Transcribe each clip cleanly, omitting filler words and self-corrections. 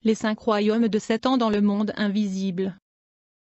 les 5 royaumes de Satan dans le monde invisible.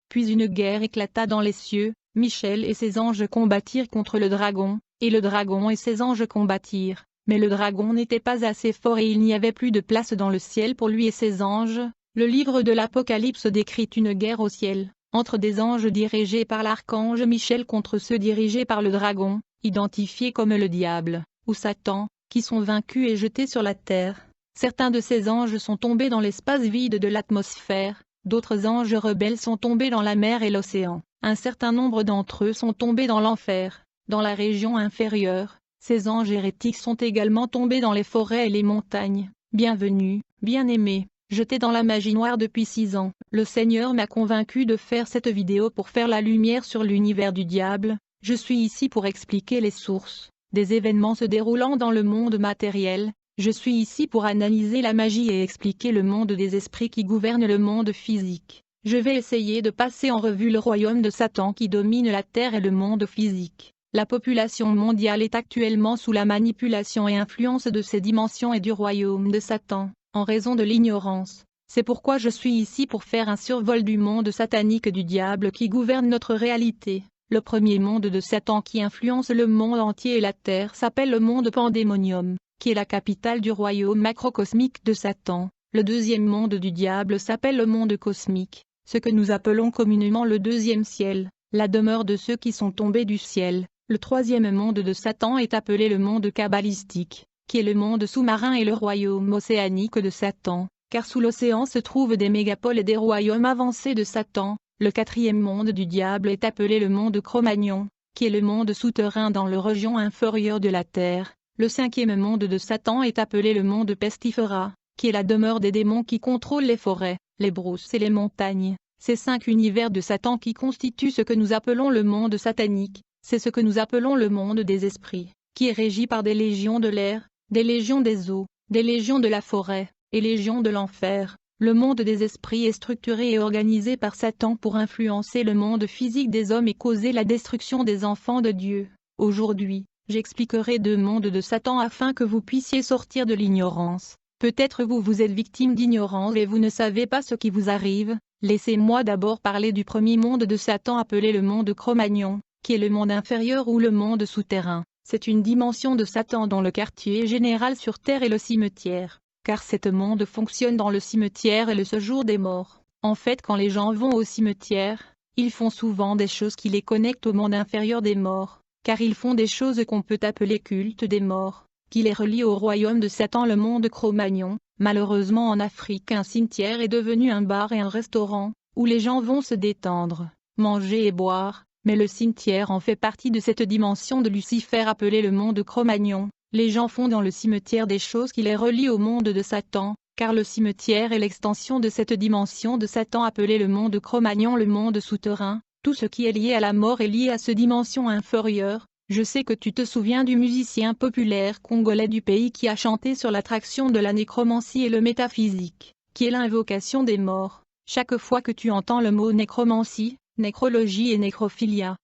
Puis une guerre éclata dans les cieux, Michel et ses anges combattirent contre le dragon, et le dragon et ses anges combattirent, mais le dragon n'était pas assez fort et il n'y avait plus de place dans le ciel pour lui et ses anges. Le livre de l'Apocalypse décrit une guerre au ciel, entre des anges dirigés par l'archange Michel contre ceux dirigés par le dragon, identifiés comme le diable, ou Satan, qui sont vaincus et jetés sur la terre. Certains de ces anges sont tombés dans l'espace vide de l'atmosphère, d'autres anges rebelles sont tombés dans la mer et l'océan, un certain nombre d'entre eux sont tombés dans l'enfer, dans la région inférieure. Ces anges hérétiques sont également tombés dans les forêts et les montagnes. Bienvenue, bien-aimés, jetés dans la magie noire depuis 6 ans. Le Seigneur m'a convaincu de faire cette vidéo pour faire la lumière sur l'univers du diable. Je suis ici pour expliquer les sources des événements se déroulant dans le monde matériel. Je suis ici pour analyser la magie et expliquer le monde des esprits qui gouverne le monde physique. Je vais essayer de passer en revue le royaume de Satan qui domine la terre et le monde physique. La population mondiale est actuellement sous la manipulation et influence de ces dimensions et du royaume de Satan, en raison de l'ignorance. C'est pourquoi je suis ici pour faire un survol du monde satanique du diable qui gouverne notre réalité. Le premier monde de Satan qui influence le monde entier et la terre s'appelle le monde Pandémonium, qui est la capitale du royaume macrocosmique de Satan. Le deuxième monde du diable s'appelle le monde cosmique, ce que nous appelons communément le deuxième ciel, la demeure de ceux qui sont tombés du ciel. Le troisième monde de Satan est appelé le monde kabbalistique, qui est le monde sous-marin et le royaume océanique de Satan, car sous l'océan se trouvent des mégapoles et des royaumes avancés de Satan. Le quatrième monde du diable est appelé le monde Cro-Magnon, qui est le monde souterrain dans la région inférieure de la terre. Le cinquième monde de Satan est appelé le monde Pestifera, qui est la demeure des démons qui contrôlent les forêts, les brousses et les montagnes. Ces 5 univers de Satan qui constituent ce que nous appelons le monde satanique, c'est ce que nous appelons le monde des esprits, qui est régi par des légions de l'air, des légions des eaux, des légions de la forêt, et légions de l'enfer. Le monde des esprits est structuré et organisé par Satan pour influencer le monde physique des hommes et causer la destruction des enfants de Dieu. Aujourd'hui, j'expliquerai 2 mondes de Satan afin que vous puissiez sortir de l'ignorance. Peut-être vous êtes victime d'ignorance et vous ne savez pas ce qui vous arrive. Laissez-moi d'abord parler du premier monde de Satan appelé le monde Cro-Magnon, qui est le monde inférieur ou le monde souterrain. C'est une dimension de Satan dont le quartier général sur Terre est le cimetière, car cet monde fonctionne dans le cimetière et le séjour des morts. En fait, quand les gens vont au cimetière, ils font souvent des choses qui les connectent au monde inférieur des morts, car ils font des choses qu'on peut appeler culte des morts, qui les relient au royaume de Satan, le monde Cro-Magnon. Malheureusement en Afrique, un cimetière est devenu un bar et un restaurant, où les gens vont se détendre, manger et boire, mais le cimetière en fait partie de cette dimension de Lucifer appelée le monde Cro-Magnon. Les gens font dans le cimetière des choses qui les relient au monde de Satan, car le cimetière est l'extension de cette dimension de Satan appelée le monde Cro-Magnon, le monde souterrain. Tout ce qui est lié à la mort est lié à cette dimension inférieure. Je sais que tu te souviens du musicien populaire congolais du pays qui a chanté sur l'attraction de la nécromancie et le métaphysique, qui est l'invocation des morts. Chaque fois que tu entends le mot nécromancie, nécrologie et nécrophilia,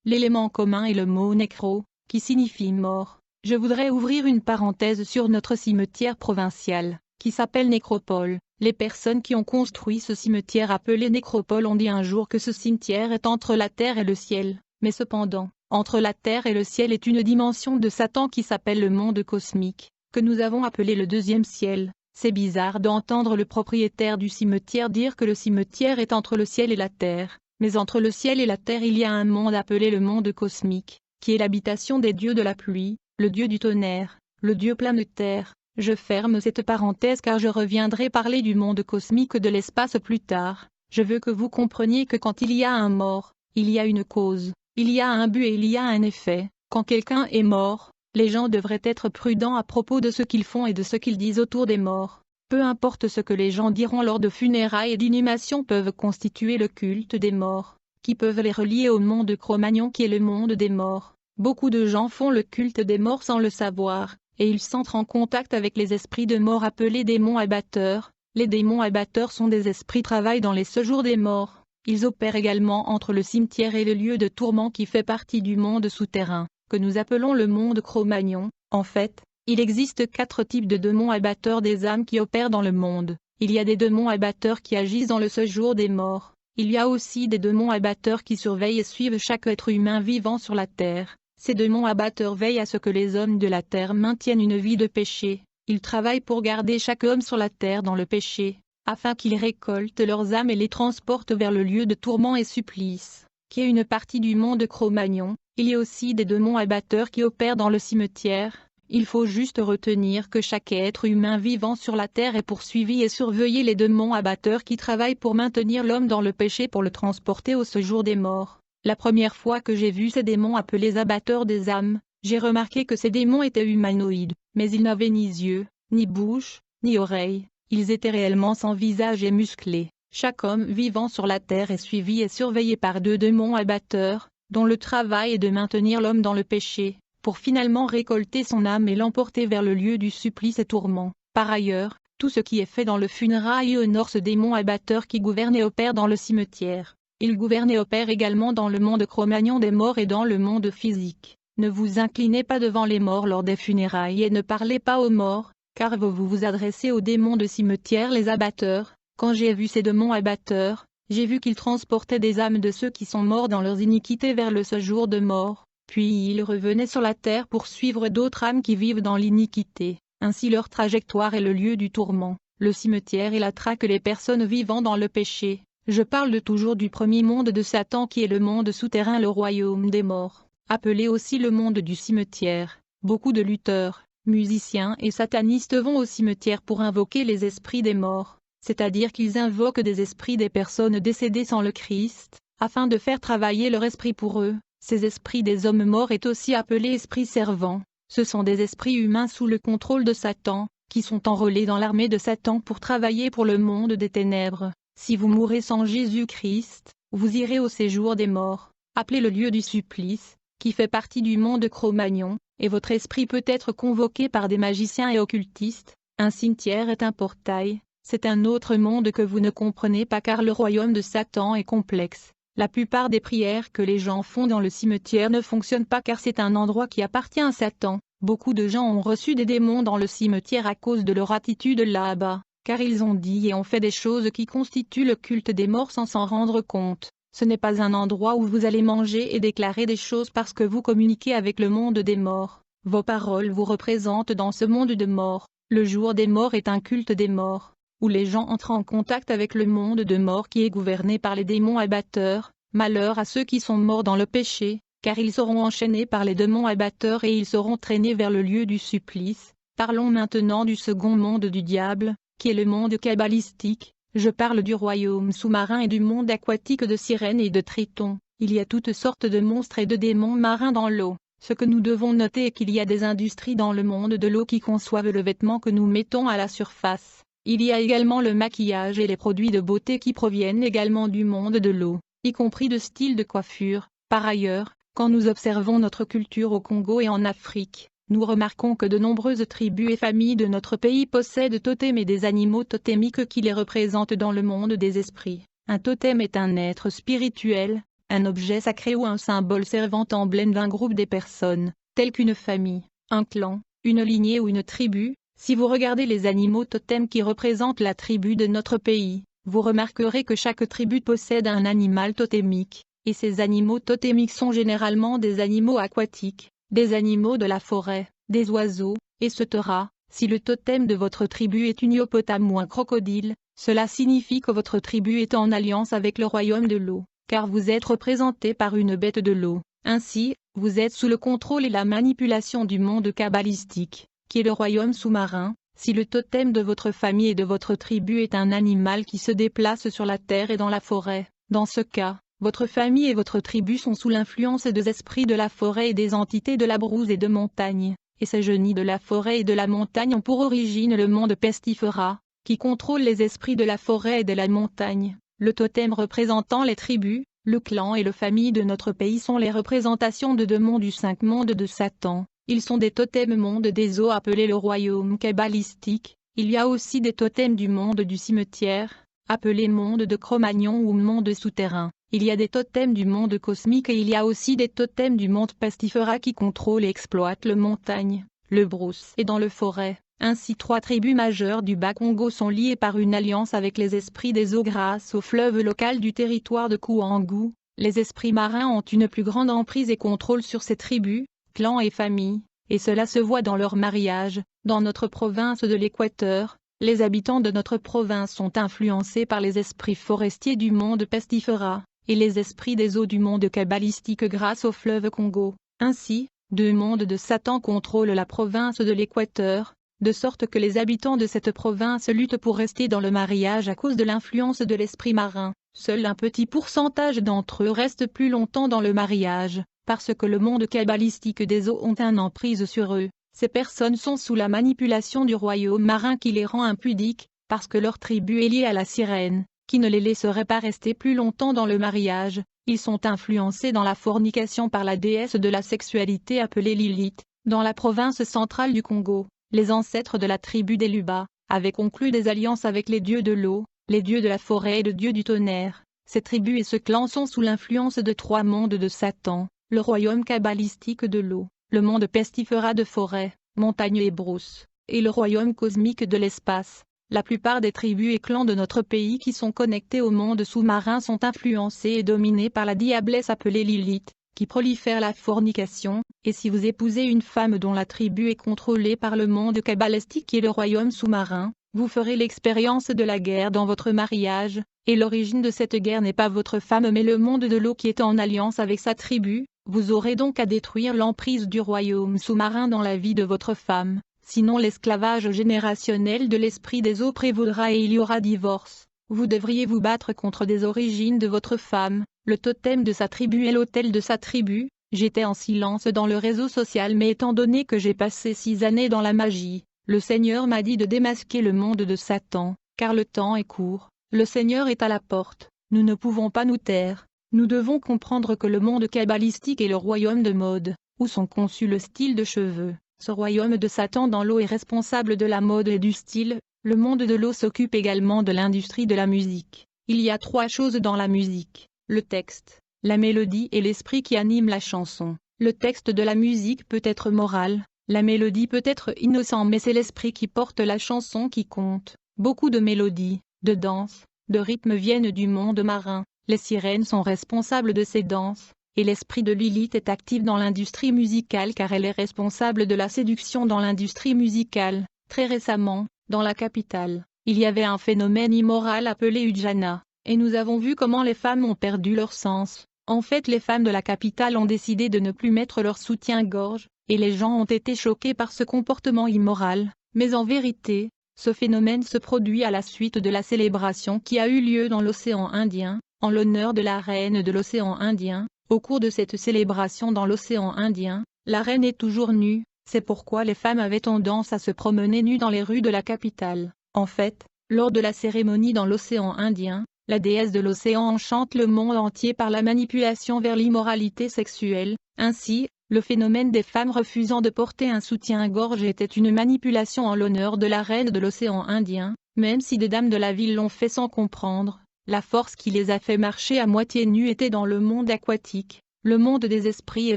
l'élément commun est le mot nécro, qui signifie mort. Je voudrais ouvrir une parenthèse sur notre cimetière provincial, qui s'appelle Nécropole. Les personnes qui ont construit ce cimetière appelé Nécropole ont dit un jour que ce cimetière est entre la terre et le ciel, mais cependant, entre la terre et le ciel est une dimension de Satan qui s'appelle le monde cosmique, que nous avons appelé le deuxième ciel. C'est bizarre d'entendre le propriétaire du cimetière dire que le cimetière est entre le ciel et la terre, mais entre le ciel et la terre il y a un monde appelé le monde cosmique, qui est l'habitation des dieux de la pluie, le dieu du tonnerre, le dieu planétaire. Je ferme cette parenthèse car je reviendrai parler du monde cosmique de l'espace plus tard. Je veux que vous compreniez que quand il y a un mort, il y a une cause, il y a un but et il y a un effet. Quand quelqu'un est mort, les gens devraient être prudents à propos de ce qu'ils font et de ce qu'ils disent autour des morts. Peu importe ce que les gens diront lors de funérailles et d'inhumations peuvent constituer le culte des morts, qui peuvent les relier au monde Cro-Magnon qui est le monde des morts. Beaucoup de gens font le culte des morts sans le savoir, et ils s'entrent en contact avec les esprits de mort appelés démons abatteurs. Les démons abatteurs sont des esprits qui travaillent dans les séjours des morts. Ils opèrent également entre le cimetière et le lieu de tourment qui fait partie du monde souterrain, que nous appelons le monde Cro-Magnon. En fait, il existe 4 types de démons abatteurs des âmes qui opèrent dans le monde. Il y a des démons abatteurs qui agissent dans le séjour des morts. Il y a aussi des démons abatteurs qui surveillent et suivent chaque être humain vivant sur la terre. Ces démons abatteurs veillent à ce que les hommes de la terre maintiennent une vie de péché. Ils travaillent pour garder chaque homme sur la terre dans le péché, afin qu'ils récoltent leurs âmes et les transportent vers le lieu de tourment et supplice, qui est une partie du monde Cro-Magnon. Il y a aussi des démons abatteurs qui opèrent dans le cimetière. Il faut juste retenir que chaque être humain vivant sur la terre est poursuivi et surveillé les démons abatteurs qui travaillent pour maintenir l'homme dans le péché pour le transporter au séjour des morts. La première fois que j'ai vu ces démons appelés abatteurs des âmes, j'ai remarqué que ces démons étaient humanoïdes, mais ils n'avaient ni yeux, ni bouche, ni oreilles. Ils étaient réellement sans visage et musclés. Chaque homme vivant sur la terre est suivi et surveillé par deux démons abatteurs, dont le travail est de maintenir l'homme dans le péché, pour finalement récolter son âme et l'emporter vers le lieu du supplice et tourment. Par ailleurs, tout ce qui est fait dans le funérail honore ce démon abatteur qui gouverne et opère dans le cimetière. Il gouverne et opère également dans le monde Cro-Magnon des morts et dans le monde physique. Ne vous inclinez pas devant les morts lors des funérailles et ne parlez pas aux morts, car vous vous adressez aux démons de cimetière les abatteurs. Quand j'ai vu ces démons abatteurs, j'ai vu qu'ils transportaient des âmes de ceux qui sont morts dans leurs iniquités vers le séjour de mort, puis ils revenaient sur la terre pour suivre d'autres âmes qui vivent dans l'iniquité. Ainsi leur trajectoire est le lieu du tourment, le cimetière et la traque les personnes vivant dans le péché. Je parle toujours du premier monde de Satan qui est le monde souterrain, le royaume des morts, appelé aussi le monde du cimetière. Beaucoup de lutteurs, musiciens et satanistes vont au cimetière pour invoquer les esprits des morts, c'est-à-dire qu'ils invoquent des esprits des personnes décédées sans le Christ, afin de faire travailler leur esprit pour eux. Ces esprits des hommes morts est aussi appelés esprits servants. Ce sont des esprits humains sous le contrôle de Satan, qui sont enrôlés dans l'armée de Satan pour travailler pour le monde des ténèbres. Si vous mourrez sans Jésus-Christ, vous irez au séjour des morts, appelé le lieu du supplice, qui fait partie du monde Cro-Magnon, et votre esprit peut être convoqué par des magiciens et occultistes. Un cimetière est un portail, c'est un autre monde que vous ne comprenez pas car le royaume de Satan est complexe. La plupart des prières que les gens font dans le cimetière ne fonctionnent pas car c'est un endroit qui appartient à Satan. Beaucoup de gens ont reçu des démons dans le cimetière à cause de leur attitude là-bas, car ils ont dit et ont fait des choses qui constituent le culte des morts sans s'en rendre compte. Ce n'est pas un endroit où vous allez manger et déclarer des choses parce que vous communiquez avec le monde des morts. Vos paroles vous représentent dans ce monde de morts. Le jour des morts est un culte des morts, où les gens entrent en contact avec le monde de morts qui est gouverné par les démons abatteurs. Malheur à ceux qui sont morts dans le péché, car ils seront enchaînés par les démons abatteurs et ils seront traînés vers le lieu du supplice. Parlons maintenant du second monde du diable, qui est le monde kabbalistique. Je parle du royaume sous-marin et du monde aquatique de sirènes et de tritons. Il y a toutes sortes de monstres et de démons marins dans l'eau. Ce que nous devons noter est qu'il y a des industries dans le monde de l'eau qui conçoivent le vêtement que nous mettons à la surface. Il y a également le maquillage et les produits de beauté qui proviennent également du monde de l'eau, y compris de styles de coiffure. Par ailleurs, quand nous observons notre culture au Congo et en Afrique, nous remarquons que de nombreuses tribus et familles de notre pays possèdent totems et des animaux totémiques qui les représentent dans le monde des esprits. Un totem est un être spirituel, un objet sacré ou un symbole servant emblème d'un groupe des personnes, tel qu'une famille, un clan, une lignée ou une tribu. Si vous regardez les animaux totems qui représentent la tribu de notre pays, vous remarquerez que chaque tribu possède un animal totémique, et ces animaux totémiques sont généralement des animaux aquatiques, des animaux de la forêt, des oiseaux, etc. Si le totem de votre tribu est une hippopotame ou un crocodile, cela signifie que votre tribu est en alliance avec le royaume de l'eau, car vous êtes représenté par une bête de l'eau. Ainsi, vous êtes sous le contrôle et la manipulation du monde kabbalistique, qui est le royaume sous-marin. Si le totem de votre famille et de votre tribu est un animal qui se déplace sur la terre et dans la forêt, dans ce cas, votre famille et votre tribu sont sous l'influence des esprits de la forêt et des entités de la brousse et de montagne, et ces génies de la forêt et de la montagne ont pour origine le monde pestifera, qui contrôle les esprits de la forêt et de la montagne. Le totem représentant les tribus, le clan et la famille de notre pays sont les représentations de démons du 5 monde de Satan. Ils sont des totems monde des eaux appelés le royaume kabbalistique. Il y a aussi des totems du monde du cimetière, appelé monde de Cro-Magnon ou monde souterrain. Il y a des totems du monde cosmique et il y a aussi des totems du monde pestifera qui contrôlent et exploitent le montagne, le brousse et dans le forêt. Ainsi 3 tribus majeures du Bas-Congo sont liées par une alliance avec les esprits des eaux grâce au fleuve local du territoire de Kouangou. Les esprits marins ont une plus grande emprise et contrôle sur ces tribus, clans et familles, et cela se voit dans leur mariage. Dans notre province de l'Équateur, les habitants de notre province sont influencés par les esprits forestiers du monde pestifera, et les esprits des eaux du monde kabbalistique grâce au fleuve Congo. Ainsi, 2 mondes de Satan contrôlent la province de l'Équateur, de sorte que les habitants de cette province luttent pour rester dans le mariage à cause de l'influence de l'esprit marin. Seul un petit pourcentage d'entre eux restent plus longtemps dans le mariage, parce que le monde kabbalistique des eaux ont une emprise sur eux. Ces personnes sont sous la manipulation du royaume marin qui les rend impudiques, parce que leur tribu est liée à la sirène, qui ne les laisserait pas rester plus longtemps dans le mariage. Ils sont influencés dans la fornication par la déesse de la sexualité appelée Lilith. Dans la province centrale du Congo, les ancêtres de la tribu des Luba avaient conclu des alliances avec les dieux de l'eau, les dieux de la forêt et le dieu du tonnerre. Ces tribus et ce clan sont sous l'influence de 3 mondes de Satan, le royaume kabbalistique de l'eau, le monde pestifera de forêt, montagne et brousse, et le royaume cosmique de l'espace. La plupart des tribus et clans de notre pays qui sont connectés au monde sous-marin sont influencés et dominés par la diablesse appelée Lilith, qui prolifère la fornication, et si vous épousez une femme dont la tribu est contrôlée par le monde kabbalistique et le royaume sous-marin, vous ferez l'expérience de la guerre dans votre mariage, et l'origine de cette guerre n'est pas votre femme mais le monde de l'eau qui est en alliance avec sa tribu. Vous aurez donc à détruire l'emprise du royaume sous-marin dans la vie de votre femme, sinon l'esclavage générationnel de l'esprit des eaux prévaudra et il y aura divorce. Vous devriez vous battre contre des origines de votre femme, le totem de sa tribu et l'autel de sa tribu. J'étais en silence dans le réseau social mais étant donné que j'ai passé 6 années dans la magie, le Seigneur m'a dit de démasquer le monde de Satan, car le temps est court, le Seigneur est à la porte, nous ne pouvons pas nous taire. Nous devons comprendre que le monde kabbalistique est le royaume de mode, où sont conçus le style de cheveux. Ce royaume de Satan dans l'eau est responsable de la mode et du style. Le monde de l'eau s'occupe également de l'industrie de la musique. Il y a 3 choses dans la musique: le texte, la mélodie et l'esprit qui anime la chanson. Le texte de la musique peut être moral, la mélodie peut être innocent mais c'est l'esprit qui porte la chanson qui compte. Beaucoup de mélodies, de danses, de rythmes viennent du monde marin. Les sirènes sont responsables de ces danses, et l'esprit de Lilith est actif dans l'industrie musicale car elle est responsable de la séduction dans l'industrie musicale. Très récemment, dans la capitale, il y avait un phénomène immoral appelé Ujana, et nous avons vu comment les femmes ont perdu leur sens. En fait, les femmes de la capitale ont décidé de ne plus mettre leur soutien-gorge, et les gens ont été choqués par ce comportement immoral, mais en vérité, ce phénomène se produit à la suite de la célébration qui a eu lieu dans l'océan Indien, en l'honneur de la reine de l'océan Indien. Au cours de cette célébration dans l'océan Indien, la reine est toujours nue, c'est pourquoi les femmes avaient tendance à se promener nues dans les rues de la capitale. En fait, lors de la cérémonie dans l'océan Indien, la déesse de l'océan enchante le monde entier par la manipulation vers l'immoralité sexuelle. Ainsi, le phénomène des femmes refusant de porter un soutien-gorge était une manipulation en l'honneur de la reine de l'océan Indien, même si des dames de la ville l'ont fait sans comprendre. La force qui les a fait marcher à moitié nues était dans le monde aquatique. Le monde des esprits est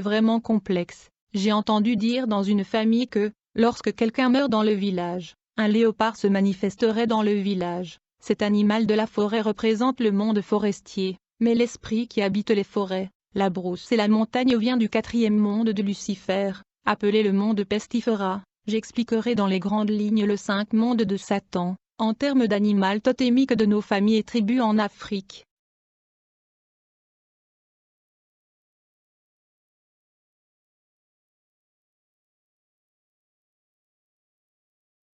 vraiment complexe. J'ai entendu dire dans une famille que, lorsque quelqu'un meurt dans le village, un léopard se manifesterait dans le village. Cet animal de la forêt représente le monde forestier, mais l'esprit qui habite les forêts, la brousse et la montagne vient du 4e monde de Lucifer, appelé le monde pestifera. J'expliquerai dans les grandes lignes le 5 mondes de Satan, en termes d'animal totémique de nos familles et tribus en Afrique.